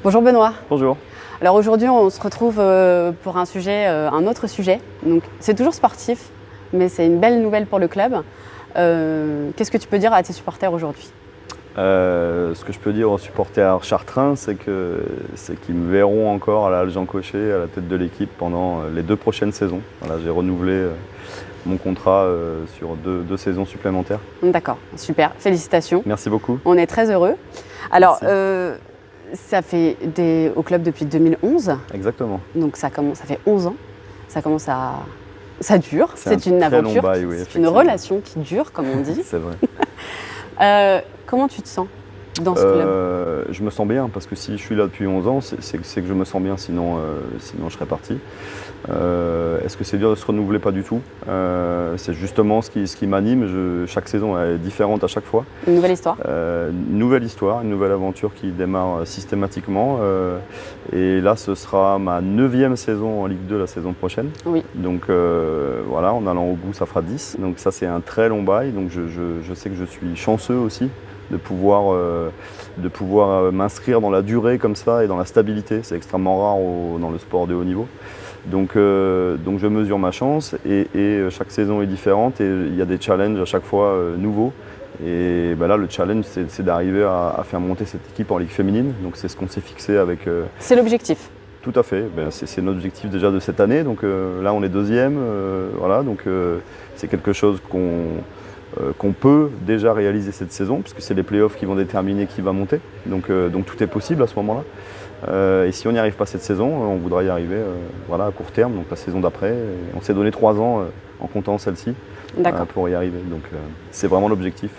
Bonjour Benoît. Bonjour. Alors aujourd'hui on se retrouve pour un sujet, un autre sujet. Donc c'est toujours sportif, mais c'est une belle nouvelle pour le club. Qu'est-ce que tu peux dire à tes supporters aujourd'hui? Ce que je peux dire aux supporters chartrains, c'est qu'ils me verront encore à la Jean Cochet, à la tête de l'équipe pendant les 2 prochaines saisons. Voilà, j'ai renouvelé mon contrat sur deux saisons supplémentaires. D'accord, super, félicitations. Merci beaucoup. On est très heureux. Alors, Merci. ça fait au club depuis 2011. Exactement. Donc ça fait 11 ans. Ça dure, c'est une très aventure, long bail, oui, c'est une relation qui dure, comme on dit. C'est vrai. Comment tu te sens dans ce club? Je me sens bien, parce que si je suis là depuis 11 ans, c'est que je me sens bien, sinon je serais parti. Est-ce que c'est dur de se renouveler? Pas du tout. C'est justement ce qui m'anime. Chaque saison est différente à chaque fois. Une nouvelle histoire? Une nouvelle histoire, une nouvelle aventure qui démarre systématiquement. Et là, ce sera ma 9e saison en Ligue 2 la saison prochaine. Oui. Donc voilà, en allant au bout, ça fera 10. Donc ça, c'est un très long bail. Donc je sais que je suis chanceux aussi de pouvoir m'inscrire dans la durée comme ça et dans la stabilité. C'est extrêmement rare dans le sport de haut niveau. Donc je mesure ma chance et chaque saison est différente et il y a des challenges à chaque fois nouveaux. Et ben là, le challenge, c'est d'arriver à faire monter cette équipe en Ligue féminine. Donc c'est ce qu'on s'est fixé avec... C'est l'objectif? Tout à fait. Ben, c'est notre objectif déjà de cette année. Donc là, on est 2e. Voilà, donc c'est quelque chose qu'on peut déjà réaliser cette saison, puisque c'est les playoffs qui vont déterminer qui va monter. Donc tout est possible à ce moment-là. Et si on n'y arrive pas cette saison, on voudra y arriver voilà, à court terme, donc la saison d'après. On s'est donné 3 ans en comptant celle-ci pour y arriver. Donc c'est vraiment l'objectif.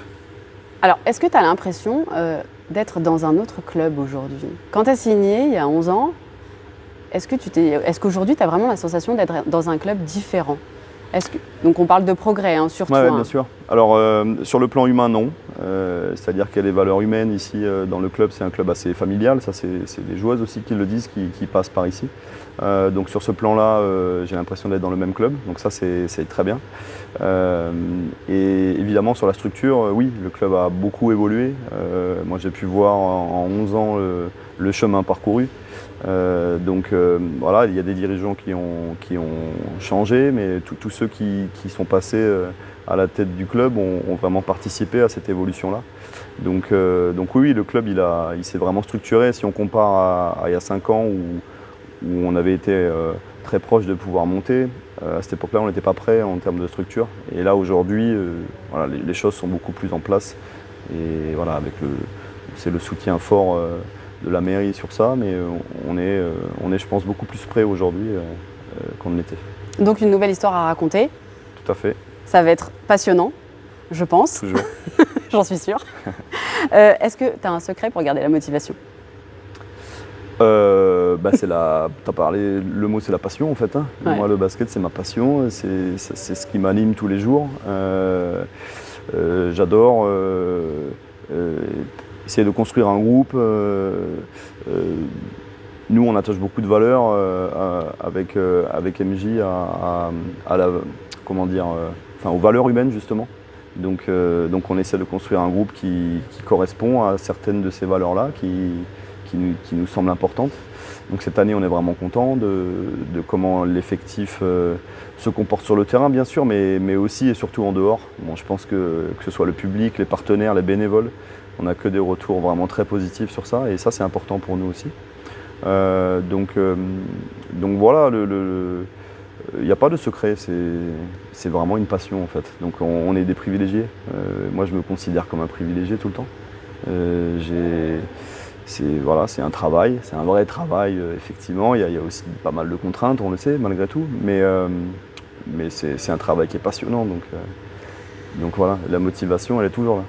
Alors, est-ce que tu as l'impression d'être dans un autre club aujourd'hui? Quand tu as signé il y a 11 ans, est-ce qu'aujourd'hui tu as vraiment la sensation d'être dans un club différent? Donc on parle de progrès, hein, surtout. Oui, bien sûr. Alors sur le plan humain, non. C'est-à-dire qu'il y a des valeurs humaines ici dans le club. C'est un club assez familial. Ça, c'est les joueuses aussi qui le disent, qui passent par ici. Donc sur ce plan-là, j'ai l'impression d'être dans le même club. Donc ça, c'est très bien. Et évidemment, sur la structure, oui, le club a beaucoup évolué. Moi, j'ai pu voir en 11 ans le chemin parcouru. Voilà, il y a des dirigeants qui ont changé, mais tous ceux qui sont passés à la tête du club ont vraiment participé à cette évolution-là. Donc oui, le club il s'est vraiment structuré. Si on compare à il y a 5 ans où on avait été très proche de pouvoir monter, à cette époque-là on n'était pas prêt en termes de structure. Et là aujourd'hui, voilà, les choses sont beaucoup plus en place. Et voilà, c'est le soutien fort de la mairie sur ça, mais on est, je pense, beaucoup plus prêt aujourd'hui qu'on ne l'était. Donc une nouvelle histoire à raconter. Tout à fait. Ça va être passionnant, je pense. Toujours. J'en suis sûre. Est-ce que tu as un secret pour garder la motivation? T'as parlé, le mot c'est la passion en fait. Hein. Ouais. Moi le basket c'est ma passion, c'est ce qui m'anime tous les jours. J'adore essayer de construire un groupe. Nous on attache beaucoup de valeur avec MJ aux valeurs humaines justement. Donc on essaie de construire un groupe qui correspond à certaines de ces valeurs-là, qui nous semblent importantes. Donc cette année, on est vraiment content de comment l'effectif se comporte sur le terrain, bien sûr, mais aussi et surtout en dehors. Bon, je pense que ce soit le public, les partenaires, les bénévoles, on n'a que des retours vraiment très positifs sur ça, et ça, c'est important pour nous aussi. Donc voilà, il n'y a pas de secret, c'est vraiment une passion en fait. Donc on est des privilégiés. Moi, je me considère comme un privilégié tout le temps. C'est un travail, c'est un vrai travail, effectivement. Il y a aussi pas mal de contraintes, on le sait, malgré tout. Mais c'est un travail qui est passionnant. Donc voilà, la motivation, elle est toujours là.